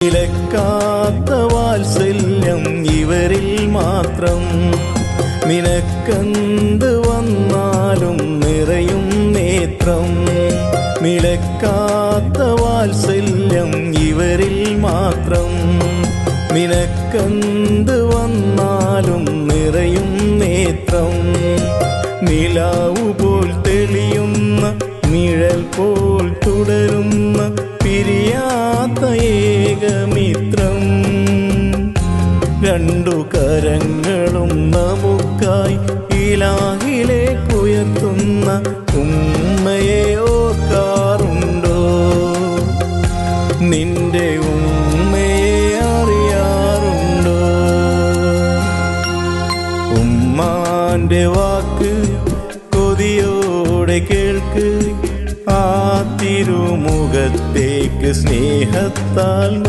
നിലക്കാത്ത വാത്സല്യം ഇവരിൽ മാത്രം. നിനക്കെന്ത് വന്നാലും നിറയും നേത്രം. നിലക്കാത്ത വാത്സല്യം ഇവരിൽ മാത്രം. നിനക്കെന്ത് വന്നാലും നിറയും നേത്രം. നിലാവു പോൽ തെളിയുന്ന നിഴൽ പോൽ തുടരുന്ന പിരിയാത്ത ഏകമിത്രം. രണ്ടു കരങ്ങളും നമുക്കായി ഇലാഹിലേക്കുയർത്തുന്ന ഉമ്മയെ ഓർക്കാറുണ്ടോ? നിന്റെ ഉമ്മയെ അറിയാറുണ്ടോ? ഉമ്മാന്റെ വാക്ക് കൊതിയോടെ കേൾക്ക്. ആ തിരുമുഖത്തേക്ക് സ്നേഹത്താൽ